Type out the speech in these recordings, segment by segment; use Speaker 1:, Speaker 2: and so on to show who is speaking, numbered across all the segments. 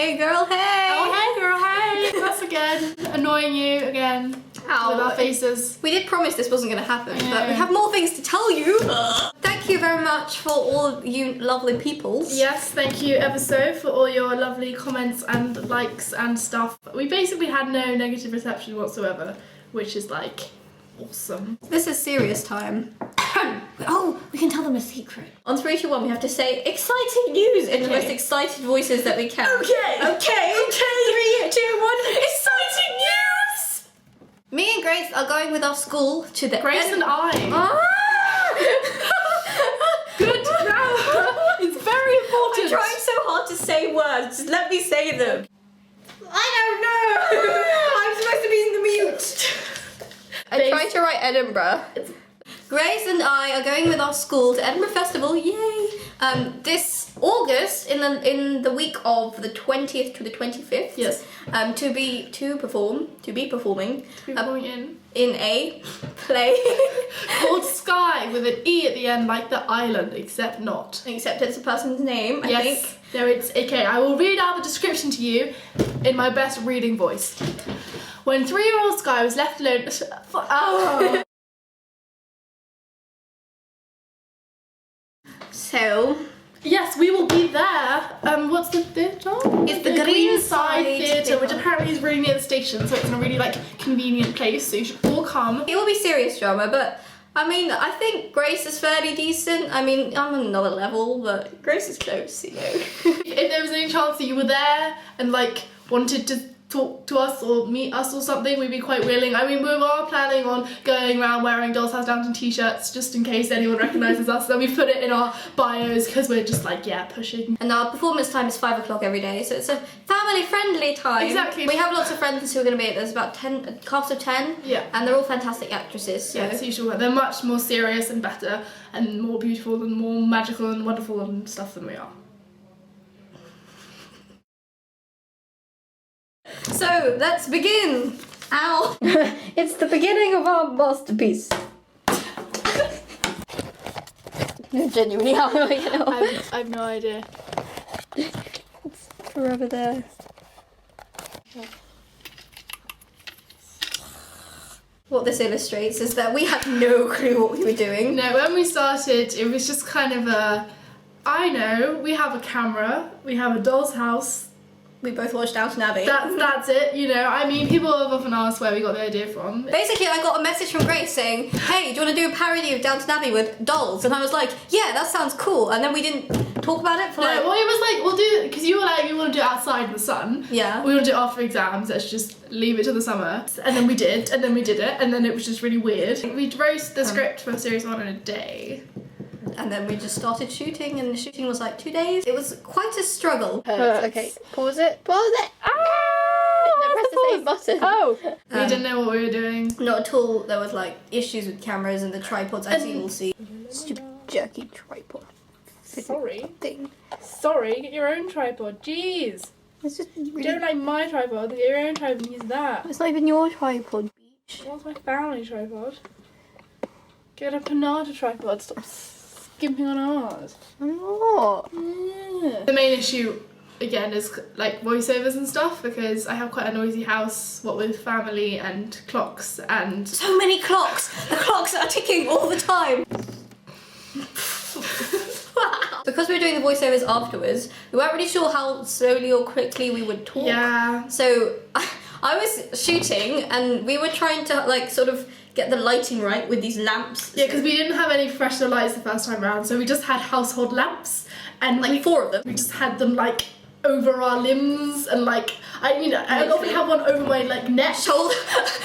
Speaker 1: Hey girl, hey!
Speaker 2: Oh, hey girl, hey! Us again, annoying you again with our faces.
Speaker 1: We did promise this wasn't going to happen, but we have more things to tell you. Thank you very much for all of you lovely peoples.
Speaker 2: Yes, thank you ever so for all your lovely comments and likes and stuff. We basically had no negative reception whatsoever, which is like awesome.
Speaker 1: This is serious time. Oh, we can tell them a secret. On 3, 2, 1, we have to say exciting news in the most excited voices that we can.
Speaker 2: Okay.
Speaker 1: 3, 2, 1, exciting news! Me and Grace are going with our school to the
Speaker 2: Grace and I. Good. It's very important.
Speaker 1: I'm trying so hard to say words. Just let me say them. I don't know. I'm supposed to be in the mute. I'm trying to write Edinburgh. Grace and I are going with our school to Edinburgh Festival, yay! This August, in the week of the 20th to the 25th.
Speaker 2: Yes.
Speaker 1: To be performing
Speaker 2: in
Speaker 1: a play
Speaker 2: called Sky with an E at the end, like the island, except not.
Speaker 1: Except it's a person's name, I think.
Speaker 2: No, it's okay. I will read out the description to you in my best reading voice. When 3-year-old Sky was left alone. Oh.
Speaker 1: So,
Speaker 2: yes, we will be there. What's the theatre?
Speaker 1: It's the Greenside
Speaker 2: Theatre, which apparently is really near the station, so it's in a really convenient place. So you should all come.
Speaker 1: It will be serious drama, but I mean, I think Grace is fairly decent. I mean, I'm on another level, but Grace is close, you know.
Speaker 2: If there was any chance that you were there and wanted to talk to us or meet us or something, we'd be quite willing. I mean, we are planning on going around wearing Dollshouse Downton t-shirts just in case anyone recognises us. Then we put it in our bios because we're just pushing.
Speaker 1: And our performance time is 5 o'clock every day, so it's a family-friendly time.
Speaker 2: Exactly.
Speaker 1: We have lots of friends who are going to be. There's about 10, cast of 10.
Speaker 2: Yeah.
Speaker 1: And they're all fantastic actresses. So.
Speaker 2: Yes, you should. They're much more serious and better and more beautiful and more magical and wonderful and stuff than we are.
Speaker 1: So, let's begin! Ow!
Speaker 3: It's the beginning of our masterpiece. No, genuinely, how am I going to
Speaker 2: I have no idea.
Speaker 3: It's forever there.
Speaker 1: What this illustrates is that we had no clue what we were doing.
Speaker 2: No, when we started, it was just kind of I know, we have a camera, we have a doll's house.
Speaker 1: We both watched Downton Abbey.
Speaker 2: That's it, you know. I mean, people have often asked where we got the idea from.
Speaker 1: Basically, I got a message from Grace saying, hey, do you want to do a parody of Downton Abbey with dolls? And I was like, yeah, that sounds cool. And then we didn't talk about it for
Speaker 2: well, it was we'll do it, because you were like, you want to do it outside in the sun.
Speaker 1: Yeah.
Speaker 2: We want to do it after exams, let's just leave it to the summer. And then we did, and then we did it, and then it was just really weird. We wrote the script for series 1 in a day.
Speaker 1: And then we just started shooting, and the shooting was 2 days. It was quite a struggle.
Speaker 3: Okay, pause it. Pause it! No, press the same button.
Speaker 2: Oh! We didn't know what we were doing.
Speaker 1: Not at all. There was issues with cameras and the tripods, as you will see.
Speaker 3: Stupid jerky tripod.
Speaker 2: Sorry.
Speaker 3: Thing.
Speaker 2: Sorry, get your own tripod. Jeez.
Speaker 3: It's just
Speaker 2: You don't like my tripod, get your own tripod and use that.
Speaker 3: It's not even your tripod, beach.
Speaker 2: What's my family tripod? Get a Panada tripod, stop skimping on ours.
Speaker 3: I'm not.
Speaker 2: Yeah. The main issue, again, is voiceovers and stuff, because I have quite a noisy house, what with family and clocks and...
Speaker 1: So many clocks! The clocks are ticking all the time! Because we were doing the voiceovers afterwards, we weren't really sure how slowly or quickly we would talk.
Speaker 2: Yeah.
Speaker 1: So I was shooting and we were trying to sort of get the lighting right with these lamps.
Speaker 2: Yeah, because we didn't have any professional lights the first time around, so we just had household lamps and
Speaker 1: 4 of them.
Speaker 2: we just had them over our limbs and I often have one over my neck.
Speaker 1: Shoulder.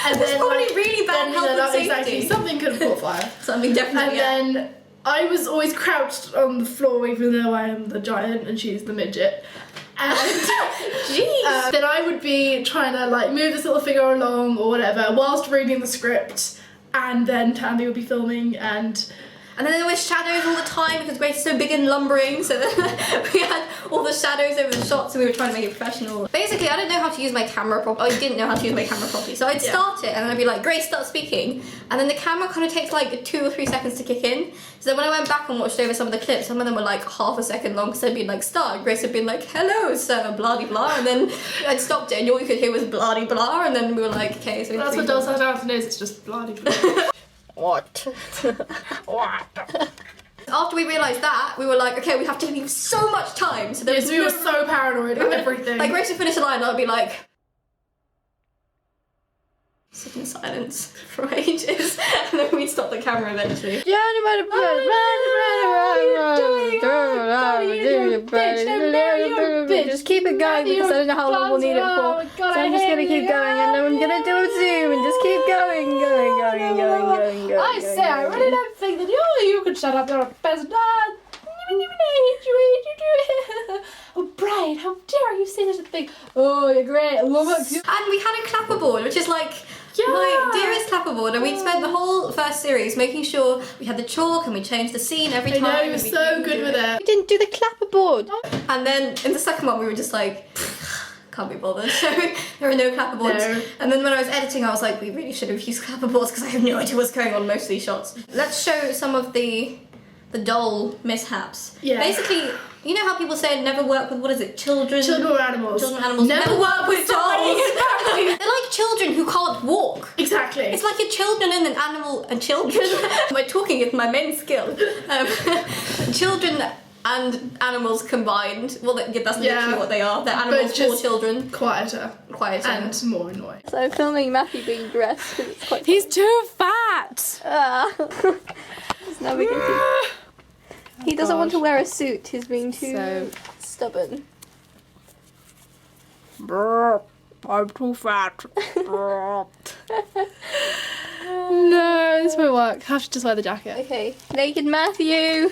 Speaker 2: And
Speaker 1: It's
Speaker 2: then
Speaker 1: probably really bad health and safety.
Speaker 2: Exactly. Something could have caught fire.
Speaker 1: Something definitely.
Speaker 2: And then I was always crouched on the floor, even though I am the giant and she's the midget. And
Speaker 1: jeez.
Speaker 2: Then I would be trying to move this little figure along or whatever whilst reading the script, and then Tandy would be filming, and
Speaker 1: And then there were shadows all the time because Grace is so big and lumbering, so then we had all the shadows over the shots and we were trying to make it professional. Basically, I didn't know how to use my camera properly. I didn't know how to use my camera properly. So I'd start it and then I'd be like, Grace, start speaking. And then the camera kind of takes like 2 or 3 seconds to kick in. So then when I went back and watched over some of the clips, some of them were like half a second long because I'd been like, start. And Grace had been like, hello, sir, blah, blah. And then I'd stopped it and all you could hear was blah, blah. And then we were like, okay, so
Speaker 2: that's what Dollshouse Downton is, it's just blah, blah.
Speaker 1: What? What? After we realised that, we were like, okay, we have to leave so much time. So
Speaker 2: we were so paranoid of everything.
Speaker 1: Like, Grace would finish a line and I'd be like, sit in silence for ages, and then we'd stop the camera eventually.
Speaker 3: Just keep it going because I don't know how long we'll need it for. So I'm just gonna keep going and then I'm gonna do a zoom and just keep going.
Speaker 2: I say, I really don't think that you could shut up, you're a peasant. Oh, Brian, how dare you say such a thing? Oh, you're great, I love it.
Speaker 1: And we had a clapperboard, which is like my dearest clapperboard, and we spent the whole first series making sure we had the chalk and we changed the scene every time.
Speaker 2: I know, you were so good with it.
Speaker 3: We didn't do the clapperboard.
Speaker 1: And then in the second one we were just like, can't be bothered. So there are no clapperboards.
Speaker 2: No.
Speaker 1: And then when I was editing I was like, we really should have used clapperboards because I have no idea what's going on most of these shots. Let's show some of the doll mishaps.
Speaker 2: Yeah.
Speaker 1: Basically, you know how people say never work with, what is it, children?
Speaker 2: Children or animals.
Speaker 1: Children or animals. Never work with dolls. They're like children who can't walk.
Speaker 2: Exactly.
Speaker 1: It's like a children and an animal and children. My talking is my main skill. Children and animals combined. Well, that's literally what they are. They're animals for children.
Speaker 2: Quieter. And more annoying.
Speaker 3: So I'm filming Matthew being dressed because it's quite.
Speaker 2: He's too fat.
Speaker 3: Now we can see. He doesn't want to wear a suit. He's being too stubborn.
Speaker 2: I'm too fat. No, this won't work. I have to just wear the jacket.
Speaker 3: Okay, naked Matthew.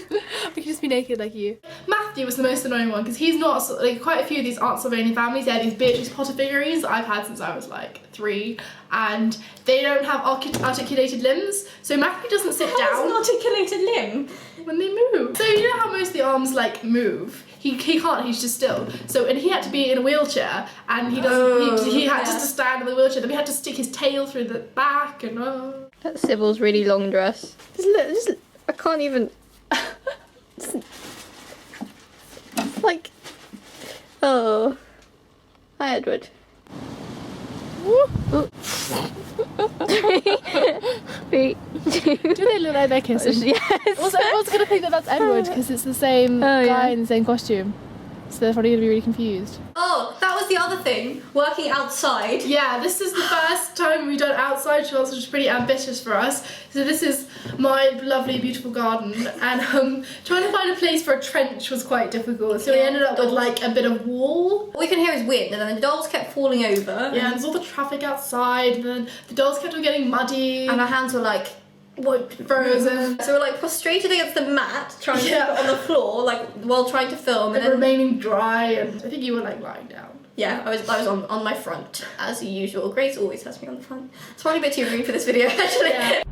Speaker 2: We can just be naked like you. Matthew was the most annoying one because he's not, like, quite a few of these aren't Sylvanian families. They have these Beatrice Potter figurines that I've had since I was like 3, and they don't have articulated limbs, so Matthew doesn't sit down.
Speaker 1: An articulated limb?
Speaker 2: When they move. So you know how most of the arms like move? He can't, he's just still. So, and he had to be in a wheelchair, and he doesn't, he had just to stand in the wheelchair, then we had to stick his tail through the back, and
Speaker 3: That's Sybil's really long dress. Just I can't even. It's like. Oh. Hi, Edward. Three, 2.
Speaker 2: Do they look like they're kissing?
Speaker 3: Yes.
Speaker 2: Also, everyone's gonna think that that's Edward because it's the same guy in the same costume. So they're probably gonna be really confused.
Speaker 1: Oh, that was the other thing, working outside.
Speaker 2: Yeah, this is the first time we've done outside shots, which is pretty ambitious for us. So this is my lovely, beautiful garden, and trying to find a place for a trench was quite difficult. So we ended up with like a bit of wall.
Speaker 1: All we can hear is wind, and then the dolls kept falling over.
Speaker 2: Yeah, and there's all the traffic outside, and then the dolls kept on getting muddy.
Speaker 1: And our hands were like,
Speaker 2: frozen.
Speaker 1: So we're like prostrated against the mat, trying to keep it on the floor, like while trying to film, and then
Speaker 2: remaining dry. And I think you were like lying down.
Speaker 1: Yeah, I was on my front as usual. Grace always has me on the front. It's probably a bit too rude for this video, actually. Yeah.